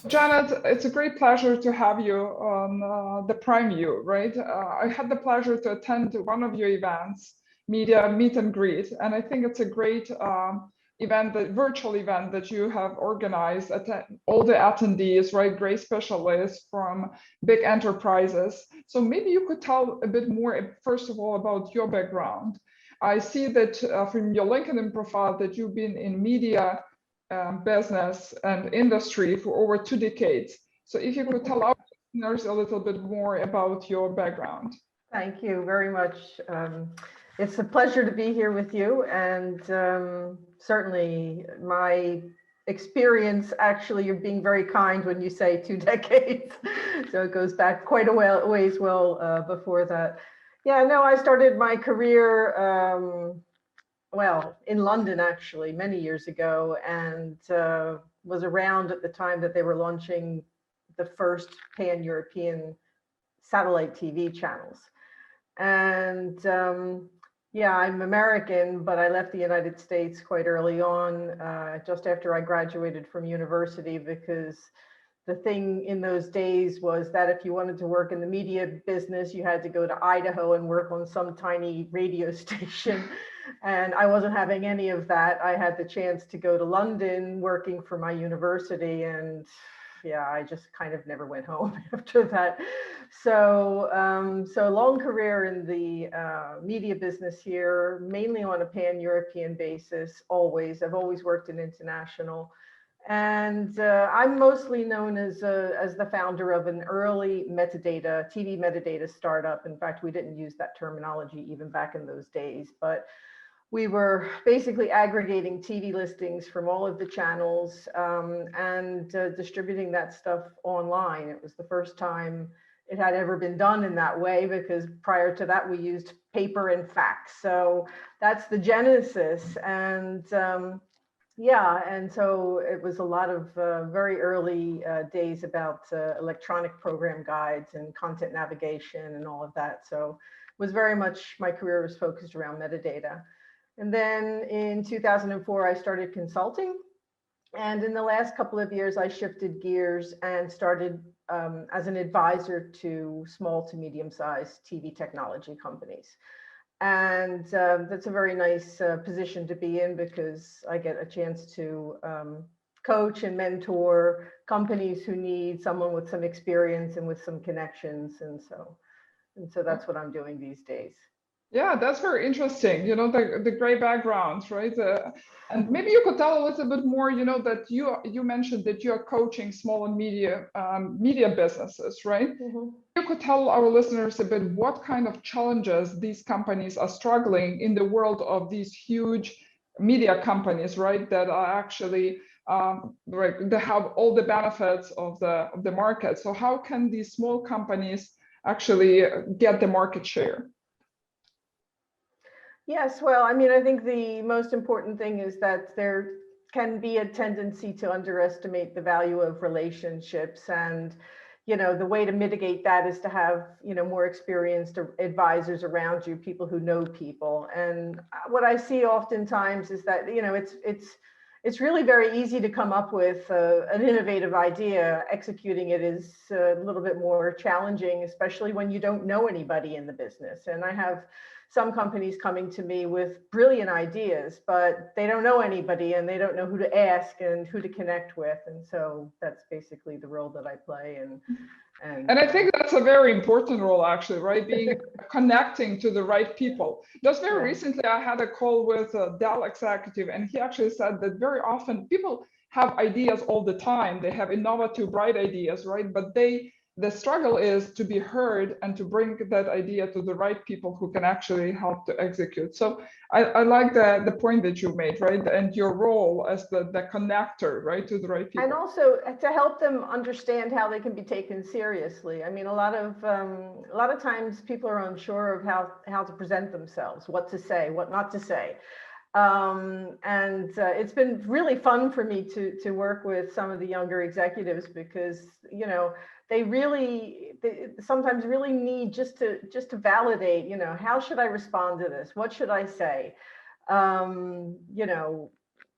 Janet, it's a great pleasure to have you on the Prime U, right? I had the pleasure to attend one of your events, Media Meet and Greet, and I think it's a great event, the virtual event that you have organized. All the attendees, right? Great specialists from big enterprises. So maybe you could tell a bit more, first of all, about your background. I see that from your LinkedIn profile that you've been in media business and industry for over 2 decades. So if you could tell our listeners a little bit more about your background. Thank you very much. It's a pleasure to be here with you, and certainly my experience, actually, you're being very kind when you say 2 decades. So it goes back quite a ways before that. Yeah, no, I started my career well, in London, actually, many years ago, and was around at the time that they were launching the first pan-European satellite TV channels. And yeah, I'm American, but I left the United States quite early on, just after I graduated from university, because the thing in those days was that if you wanted to work in the media business, you had to go to Idaho and work on some tiny radio station. And I wasn't having any of that. I had the chance to go to London working for my university, and yeah, I just kind of never went home after that. So, so long career in the media business here, mainly on a pan-European basis, always. I've always worked in international. And I'm mostly known as the founder of an early metadata, TV metadata startup. In fact, we didn't use that terminology even back in those days, but we were basically aggregating TV listings from all of the channels and distributing that stuff online. It was the first time it had ever been done in that way, because prior to that, we used paper and fax. So that's the genesis. And yeah, and so it was a lot of very early days about electronic program guides and content navigation and all of that. So it was very much, my career was focused around metadata. And then in 2004, I started consulting. And in the last couple of years, I shifted gears and started as an advisor to small to medium-sized TV technology companies. And that's a very nice position to be in, because I get a chance to coach and mentor companies who need someone with some experience and with some connections. And so that's what I'm doing these days. Yeah, that's very interesting. The gray backgrounds, right? And maybe you could tell a little bit more. That you mentioned that you are coaching small and media businesses, right? Mm-hmm. You could tell our listeners a bit what kind of challenges these companies are struggling in the world of these huge media companies, right? That are actually right, they have all the benefits of the market. So how can these small companies actually get the market share? Yes, well, I mean, I think the most important thing is that there can be a tendency to underestimate the value of relationships. And, the way to mitigate that is to have, more experienced advisors around you, people who know people. And what I see oftentimes is that, it's really very easy to come up with an innovative idea. Executing it is a little bit more challenging, especially when you don't know anybody in the business. And I have some companies coming to me with brilliant ideas, but they don't know anybody and they don't know who to ask and who to connect with. And so that's basically the role that I play. And I think that's a very important role, actually, right? Being connecting to the right people. Just very recently, I had a call with a Dell executive, and he actually said that very often people have ideas all the time. They have innovative, bright ideas, right? But the struggle is to be heard and to bring that idea to the right people who can actually help to execute. So I like the point that you made, right? And your role as the connector, right, to the right people. And also to help them understand how they can be taken seriously. I mean, a lot of times people are unsure of how to present themselves, what to say, what not to say. And it's been really fun for me to work with some of the younger executives, because they sometimes really need just to validate, how should I respond to this? What should I say?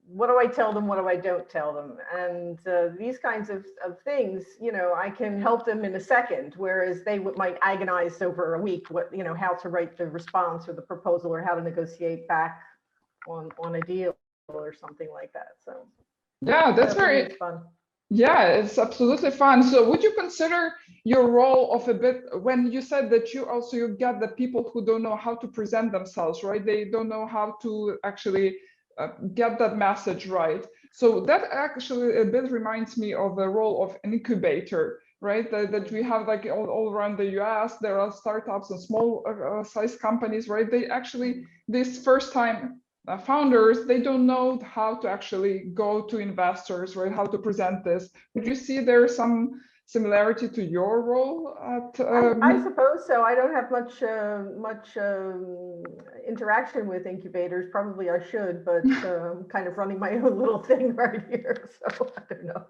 what do I tell them? What do I don't tell them? And these kinds of things, I can help them in a second, whereas they might agonize over a week, how to write the response or the proposal or how to negotiate back on a deal or something like that. So yeah, that's very fun. Yeah, it's absolutely fun. So would you consider your role of a bit, when you said that you get the people who don't know how to present themselves, right? They don't know how to actually get that message right. So that actually a bit reminds me of the role of an incubator, right? That we have like all around the US, there are startups and small size companies, right? They actually, this first time founders, they don't know how to actually go to investors, right? How to present this. Would you see there's some similarity to your role at? I suppose so. I don't have much interaction with incubators. Probably I should, but I'm kind of running my own little thing right here, so I don't know.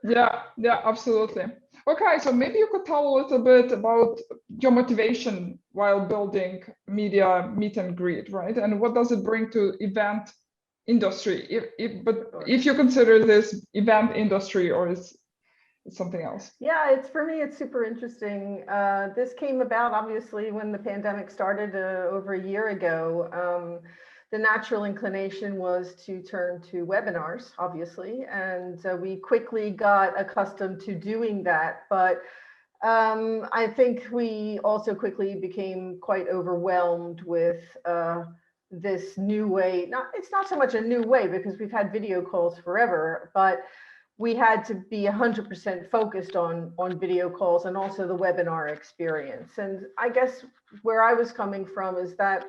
Yeah, absolutely. Okay, so maybe you could tell a little bit about your motivation while building media meet and greet, right? And what does it bring to event industry? If you consider this event industry, or is it something else? Yeah, for me, it's super interesting. This came about obviously when the pandemic started over a year ago. The natural inclination was to turn to webinars, obviously, and we quickly got accustomed to doing that. But I think we also quickly became quite overwhelmed with this new way. It's not so much a new way because we've had video calls forever, but we had to be 100% focused on video calls and also the webinar experience. And I guess where I was coming from is that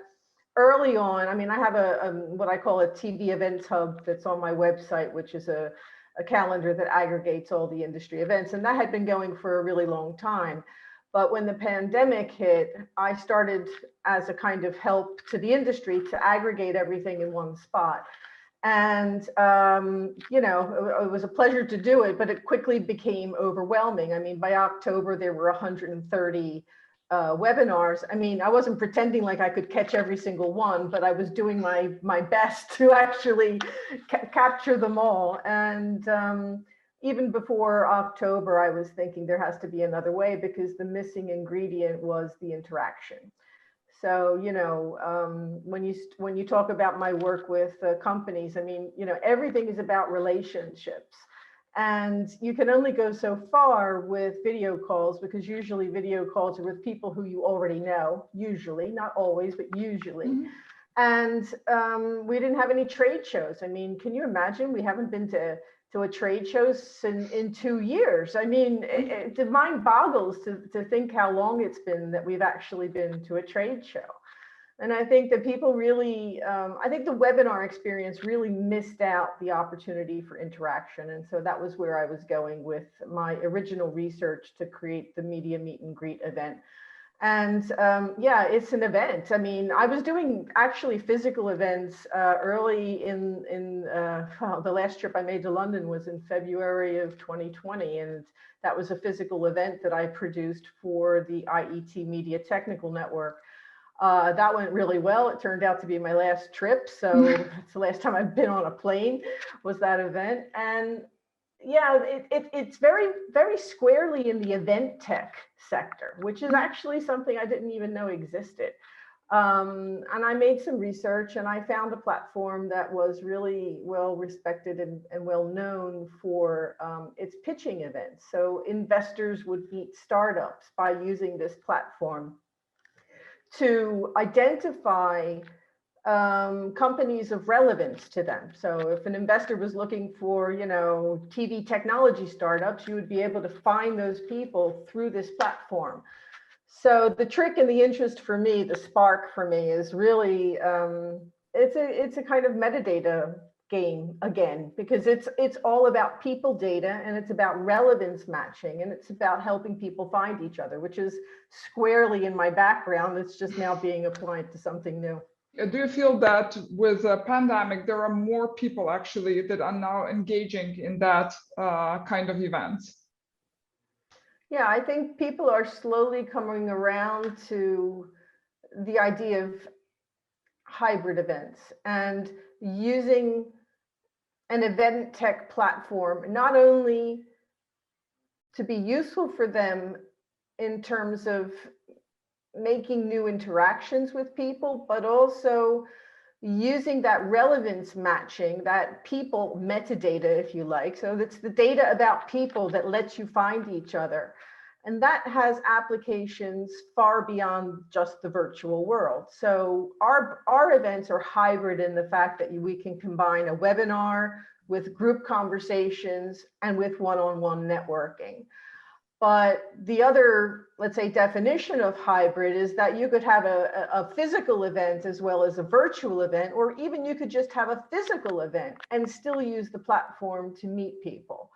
early on, I mean, I have what I call a TV events hub that's on my website, which is a calendar that aggregates all the industry events. And that had been going for a really long time. But when the pandemic hit, I started as a kind of help to the industry to aggregate everything in one spot. And, it was a pleasure to do it, but it quickly became overwhelming. I mean, by October, there were 130 webinars. I mean, I wasn't pretending like I could catch every single one, but I was doing my best to actually capture them all. And even before October, I was thinking there has to be another way because the missing ingredient was the interaction. So, when you talk about my work with companies, I mean, everything is about relationships. And you can only go so far with video calls because usually video calls are with people who you already know, usually, not always, but usually. Mm-hmm. And we didn't have any trade shows. I mean, can you imagine? We haven't been to a trade show in 2 years. I mean, the mind boggles to think how long it's been that we've actually been to a trade show. And I think that people really, I think the webinar experience really missed out the opportunity for interaction. And so that was where I was going with my original research to create the Media Meet and Greet event. And yeah, it's an event. I mean, I was doing actually physical events early in the last trip I made to London was in February of 2020. And that was a physical event that I produced for the IET Media Technical Network. That went really well. It turned out to be my last trip. So it's the last time I've been on a plane was that event. And yeah, it's very, very squarely in the event tech sector, which is actually something I didn't even know existed. And I made some research and I found a platform that was really well respected and well known for its pitching events. So investors would meet startups by using this platform to identify companies of relevance to them. So if an investor was looking for, TV technology startups, you would be able to find those people through this platform. So the trick and the interest for me, the spark for me is really, it's a kind of metadata game again, because it's all about people data and it's about relevance matching and it's about helping people find each other, which is squarely in my background. It's just now being applied to something new. Do you feel that with a pandemic, there are more people actually that are now engaging in that kind of events? Yeah, I think people are slowly coming around to the idea of hybrid events and using an event tech platform, not only to be useful for them in terms of making new interactions with people, but also using that relevance matching, that people metadata, if you like. So that's the data about people that lets you find each other. And that has applications far beyond just the virtual world. So our events are hybrid in the fact that we can combine a webinar with group conversations and with one-on-one networking. But the other, let's say, definition of hybrid is that you could have a physical event as well as a virtual event, or even you could just have a physical event and still use the platform to meet people.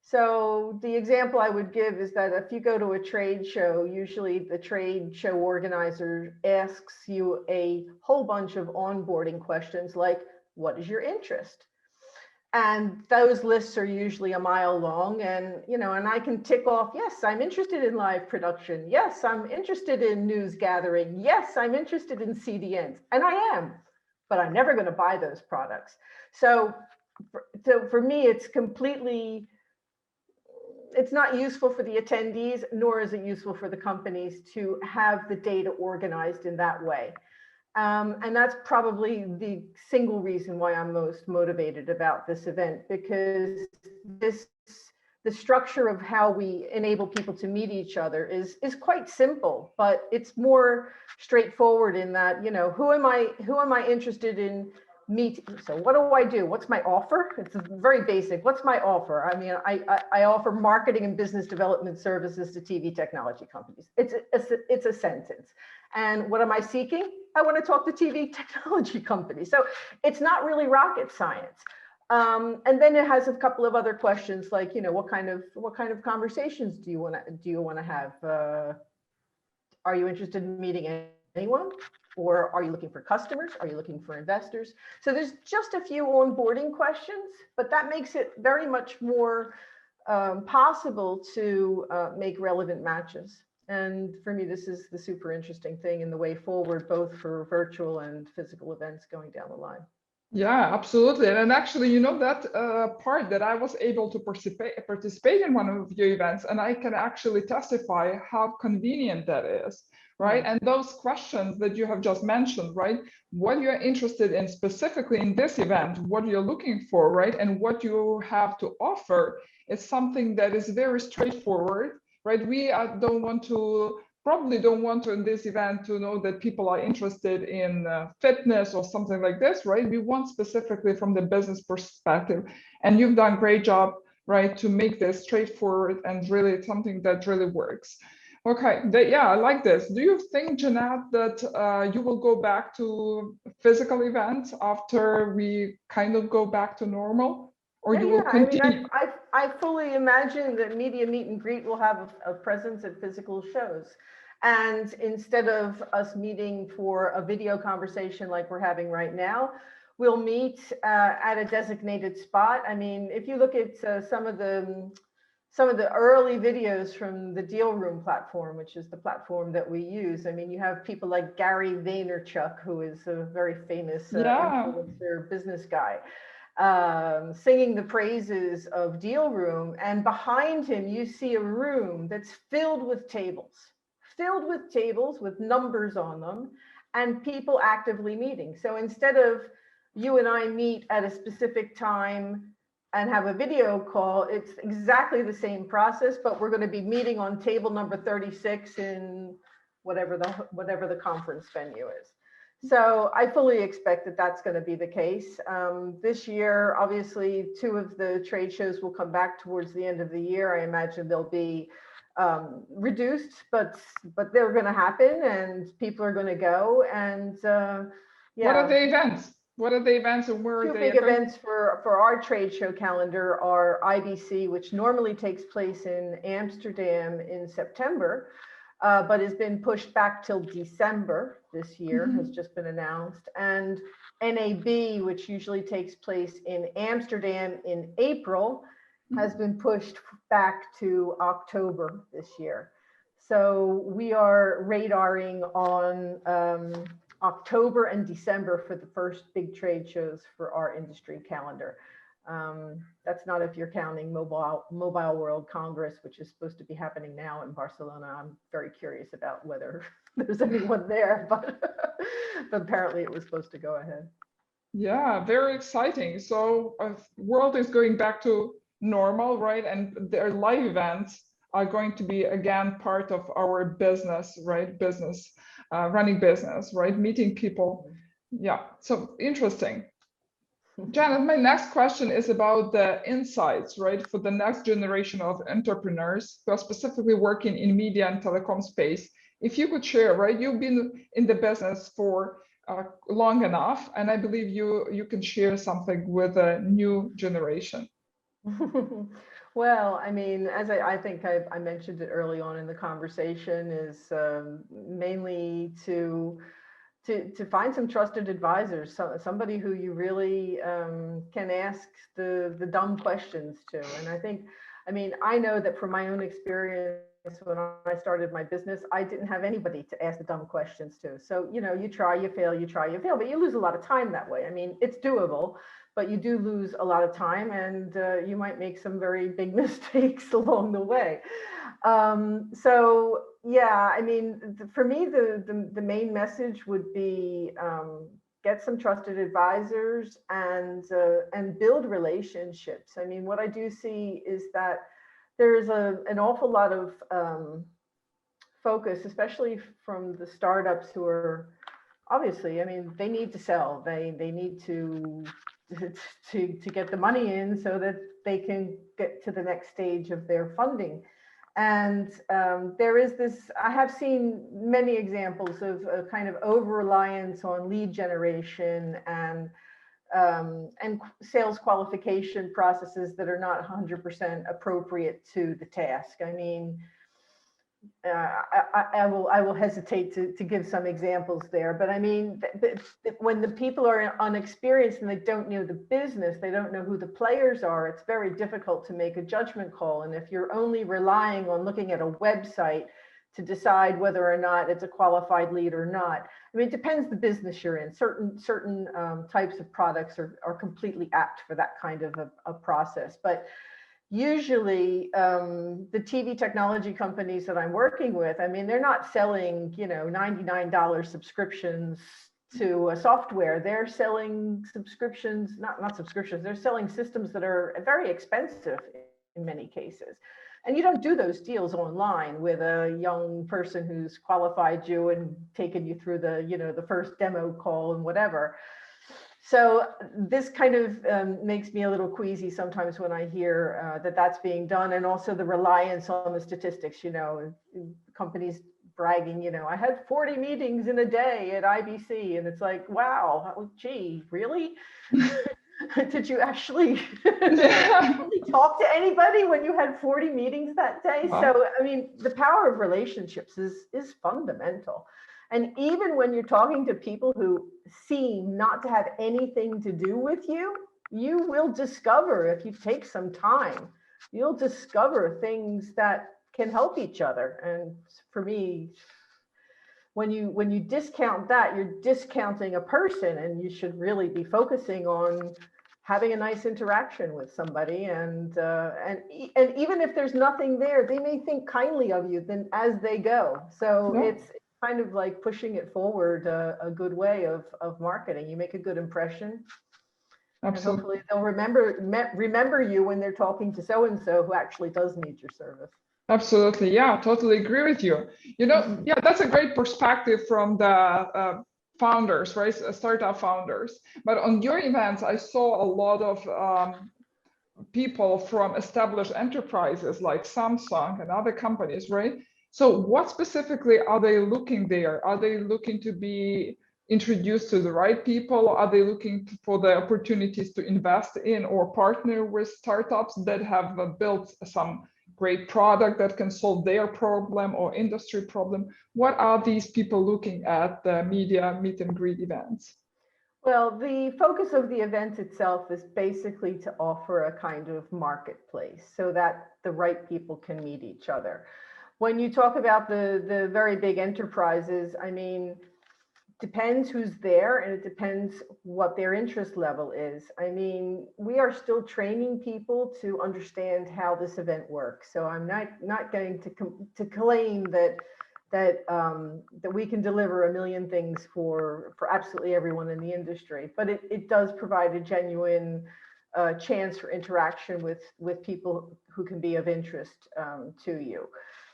So the example I would give is that if you go to a trade show, usually the trade show organizer asks you a whole bunch of onboarding questions like, what is your interest? And those lists are usually a mile long, and and I can tick off, yes, I'm interested in live production. Yes, I'm interested in news gathering. Yes, I'm interested in CDNs, and I am, but I'm never going to buy those products. So for me, it's not useful for the attendees, nor is it useful for the companies to have the data organized in that way. And that's probably the single reason why I'm most motivated about this event, because the structure of how we enable people to meet each other is quite simple, but it's more straightforward in that, who am I interested in meeting? So what do I do? What's my offer? It's very basic. What's my offer? I mean, I offer marketing and business development services to TV technology companies. It's a sentence. And what am I seeking? I want to talk to TV technology companies. So it's not really rocket science. And then it has a couple of other questions like, what kind of conversations do you want to have? Are you interested in meeting anyone? Or are you looking for customers? Are you looking for investors? So there's just a few onboarding questions, but that makes it very much more possible to make relevant matches. And for me, this is the super interesting thing in the way forward, both for virtual and physical events going down the line. Yeah, absolutely. And actually, that part that I was able to participate in one of your events, and I can actually testify how convenient that is, right? And those questions that you have just mentioned, right? What you're interested in specifically in this event, what you're looking for, right? And what you have to offer is something that is very straightforward, right? We probably don't want to in this event to know that people are interested in fitness or something like this, right? We want specifically from the business perspective, and you've done a great job, right, to make this straightforward and really something that really works. Okay, yeah, I like this. Do you think, Jeanette, that you will go back to physical events after we kind of go back to normal? Or you will continue? I mean, I fully imagine that Media Meet and Greet will have a presence at physical shows. And instead of us meeting for a video conversation like we're having right now, we'll meet at a designated spot. I mean, if you look at some of the early videos from the Deal Room platform, which is the platform that we use. I mean, you have people like Gary Vaynerchuk, who is a very famous influencer business guy, singing the praises of Deal Room. And behind him, you see a room that's filled with tables with numbers on them and people actively meeting. So instead of you and I meet at a specific time and have a video call, it's exactly the same process, but we're going to be meeting on table number 36 in whatever the conference venue is. So I fully expect that that's going to be the case. This year, obviously, 2 of the trade shows will come back towards the end of the year. I imagine they'll be reduced, but they're going to happen and people are going to go. And yeah. What are the events? What are the events and where are they? 2 big events for our trade show calendar are IBC, which normally takes place in Amsterdam in September, but has been pushed back till December this year, has just been announced. And NAB, which usually takes place in Amsterdam in April, has been pushed back to October this year. So we are radaring on October and December for the first big trade shows for our industry calendar. That's not if you're counting Mobile World Congress, which is supposed to be happening now in Barcelona. I'm very curious about whether there's anyone there, but, but apparently it was supposed to go ahead. Yeah, very exciting. So world is going back to normal, right? And their live events are going to be again part of our business, right? Business, running business, right? Meeting people. Yeah, so interesting. Janet, my next question is about the insights, right, for the next generation of entrepreneurs who are specifically working in media and telecom space. If you could share, right, you've been in the business for long enough, and I believe you can share something with the new generation. Well, I mean, as I think I mentioned it early on in the conversation, is mainly to find some trusted advisors, somebody who you really can ask the dumb questions to. And I mean, I know that from my own experience, when I started my business, I didn't have anybody to ask the dumb questions to. So, you know, you try, you fail, you try, you fail, but you lose a lot of time that way. I mean, it's doable, but you do lose a lot of time, and you might make some very big mistakes along the way. So yeah, I mean, for me, the main message would be get some trusted advisors and build relationships. I mean, what I do see is that there's an awful lot of focus, especially from the startups who are obviously, I mean, they need to sell. They need to get the money in so that they can get to the next stage of their funding. And there is this, I have seen many examples of a kind of over-reliance on lead generation and sales qualification processes that are not 100% appropriate to the task. I mean, I will hesitate to give some examples there, but I mean, when the people are unexperienced and they don't know the business, they don't know who the players are, it's very difficult to make a judgment call. And if you're only relying on looking at a website to decide whether or not it's a qualified lead or not, I mean, it depends the business you're in. Certain types of products are completely apt for that kind of a process, but usually the TV technology companies that I'm working with, I mean, they're not selling, you know, $99 subscriptions to a software. They're selling subscriptions, not subscriptions, they're selling systems that are very expensive in many cases. And you don't do those deals online with a young person who's qualified you and taken you through the, you know, the first demo call and whatever. So this kind of makes me a little queasy sometimes when I hear that that's being done, and also the reliance on the statistics, you know, companies bragging, you know, I had 40 meetings in a day at IBC, and it's like, wow, gee, really? Did you actually talk to anybody when you had 40 meetings that day? Wow. So, I mean, the power of relationships is fundamental. And even when you're talking to people who seem not to have anything to do with you, you will discover, if you take some time, you'll discover things that can help each other. And for me, when you discount that, you're discounting a person, and you should really be focusing on having a nice interaction with somebody. And even if there's nothing there, they may think kindly of you then as they go. So yeah. It's kind of like pushing it forward a good way of marketing. You make a good impression. Absolutely. And hopefully they'll remember you when they're talking to so-and-so who actually does need your service. Absolutely. Yeah, totally agree with you. You know, yeah, that's a great perspective from the founders, right? Startup founders. But on your events, I saw a lot of people from established enterprises like Samsung and other companies, right? So what specifically are they looking there? Are they looking to be introduced to the right people? Are they looking for the opportunities to invest in or partner with startups that have built some great product that can solve their problem or industry problem? What are these people looking at the media meet and greet events? Well, the focus of the event itself is basically to offer a kind of marketplace so that the right people can meet each other. When you talk about the very big enterprises, I mean, depends who's there, and it depends what their interest level is. I mean, we are still training people to understand how this event works. So I'm not going to claim that we can deliver a million things for absolutely everyone in the industry, but it does provide a genuine chance for interaction with people who can be of interest to you.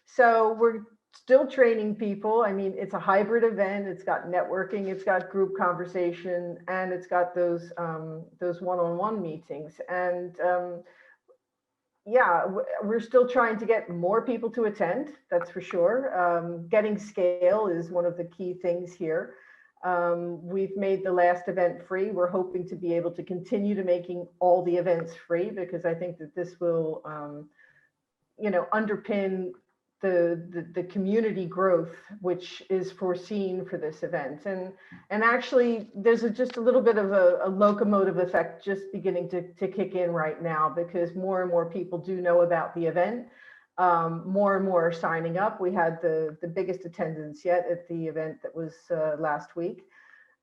So we're still training people. I mean, it's a hybrid event. It's got networking, it's got group conversation, and it's got those one-on-one meetings. And yeah, we're still trying to get more people to attend, that's for sure. Getting scale is one of the key things here. We've made the last event free. We're hoping to be able to continue to making all the events free, because I think that this will, underpin the community growth which is foreseen for this event. And actually there's just a little bit of a locomotive effect just beginning to kick in right now, because more and more people do know about the event. More and more are signing up. We had the biggest attendance yet at the event that was last week.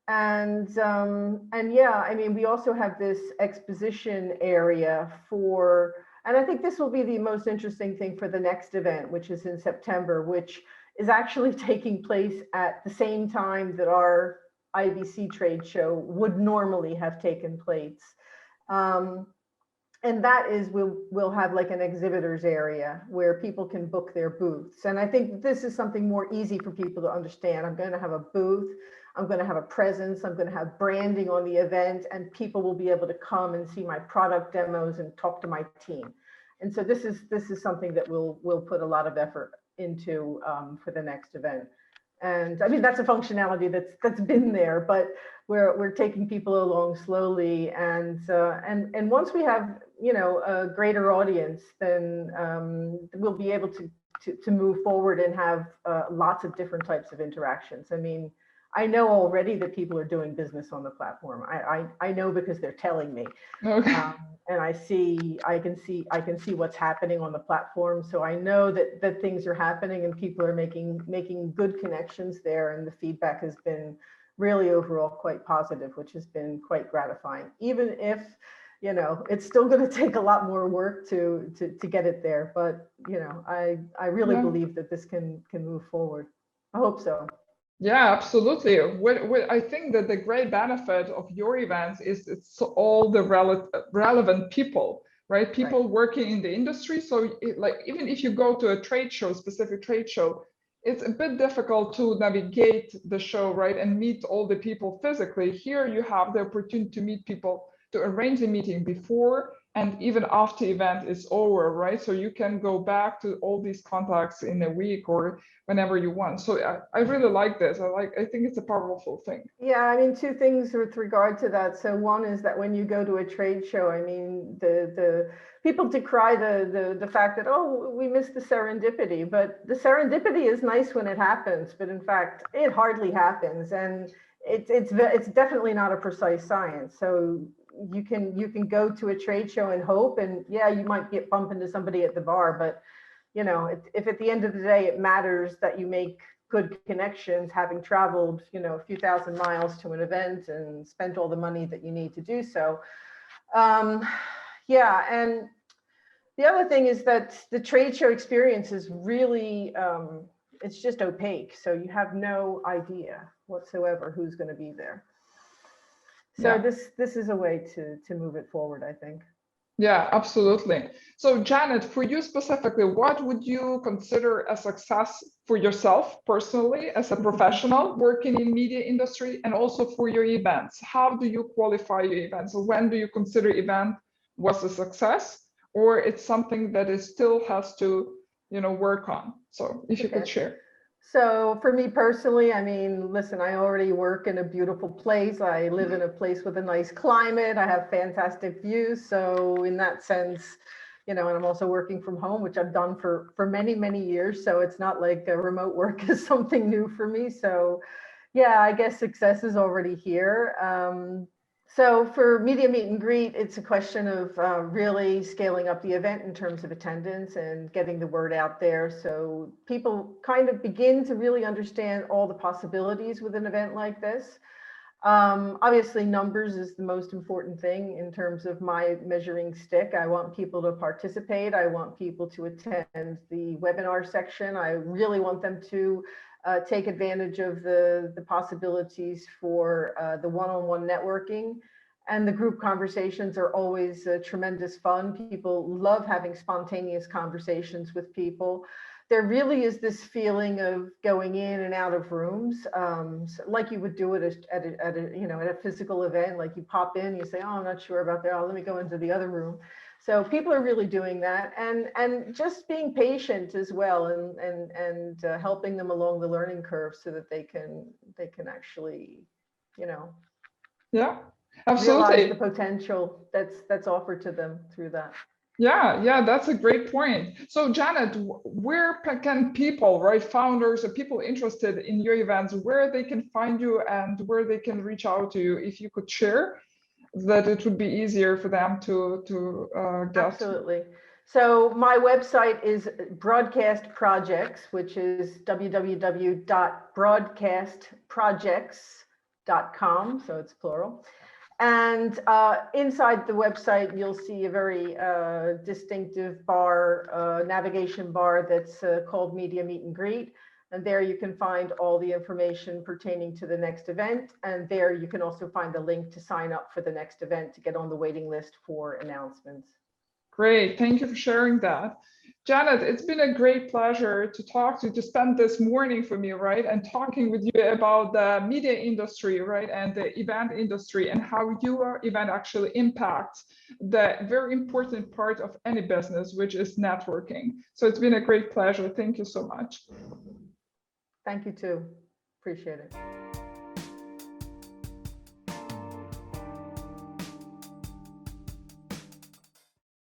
And yeah, I mean, we also have this exposition area for, and I think this will be the most interesting thing for the next event, which is in September, which is actually taking place at the same time that our IBC trade show would normally have taken place. And that is, we'll have like an exhibitors area where people can book their booths. And I think this is something more easy for people to understand. I'm going to have a booth, I'm going to have a presence, I'm going to have branding on the event, and people will be able to come and see my product demos and talk to my team. And so this is something that we'll put a lot of effort into for the next event. And I mean, that's a functionality that's been there, but we're taking people along slowly. And once we have, a greater audience, then we'll be able to move forward and have lots of different types of interactions. I mean, I know already that people are doing business on the platform. I know because they're telling me. Okay. And I can see what's happening on the platform. So I know that things are happening and people are making good connections there. And the feedback has been really overall quite positive, which has been quite gratifying, even if, it's still going to take a lot more work to get it there. But, I really believe that this can move forward. I hope so. Yeah, absolutely. What I think that the great benefit of your events is it's all the relevant people, right? People working in the industry. So like, even if you go to a trade show, specific trade show, it's a bit difficult to navigate the show, right? And meet all the people physically. Here you have the opportunity to meet people, to arrange a meeting before and even after the event is over, right? So you can go back to all these contacts in a week or whenever you want. So I really like this. I think it's a powerful thing. Yeah, I mean, two things with regard to that. So one is that when you go to a trade show, I mean, the people decry the fact that, oh, we missed the serendipity, but the serendipity is nice when it happens, but in fact, it hardly happens. And it's definitely not a precise science. So you can go to a trade show and hope, and yeah, you might bump into somebody at the bar, but if at the end of the day it matters that you make good connections, having traveled a few thousand miles to an event and spent all the money that you need to do so. Yeah, and the other thing is that the trade show experience is really it's just opaque, so you have no idea whatsoever who's going to be there. So this is a way to move it forward, I think. Yeah, absolutely. So Janet, for you specifically, what would you consider a success for yourself personally as a professional working in media industry, and also for your events? How do you qualify your events? So when do you consider event was a success, or it's something that it still has to, work on? So if you could share. So for me personally, I mean, listen, I already work in a beautiful place. I live in a place with a nice climate. I have fantastic views. So in that sense, and I'm also working from home, which I've done for many, many years. So it's not like remote work is something new for me. So yeah, I guess success is already here. So for Media Meet and Greet, it's a question of really scaling up the event in terms of attendance and getting the word out there. So people kind of begin to really understand all the possibilities with an event like this. Obviously, numbers is the most important thing in terms of my measuring stick. I want people to participate. I want people to attend the webinar section. I really want them to take advantage of the possibilities for the one-on-one networking. And the group conversations are always tremendous fun. People love having spontaneous conversations with people. There really is this feeling of going in and out of rooms, like you would do it at a physical event. Like you pop in, you say, "Oh, I'm not sure about that. Oh, let me go into the other room." So people are really doing that, and just being patient as well, and helping them along the learning curve so that they can actually, Yeah, realize the absolutely. potential that's offered to them through that. Yeah, that's a great point. So Janet, where can people, right, founders or people interested in your events, where they can find you and where they can reach out to you, if you could share, that it would be easier for them to get. Absolutely. So my website is Broadcast Projects, which is www.broadcastprojects.com. So it's plural. And inside the website, you'll see a very distinctive bar, navigation bar that's called Media Meet and Greet. And there you can find all the information pertaining to the next event. And there you can also find the link to sign up for the next event to get on the waiting list for announcements. Great, thank you for sharing that. Janet, it's been a great pleasure to talk to you, to spend this morning for me, right? And talking with you about the media industry, right? And the event industry and how your event actually impacts the very important part of any business, which is networking. So it's been a great pleasure. Thank you so much. Thank you too. Appreciate it.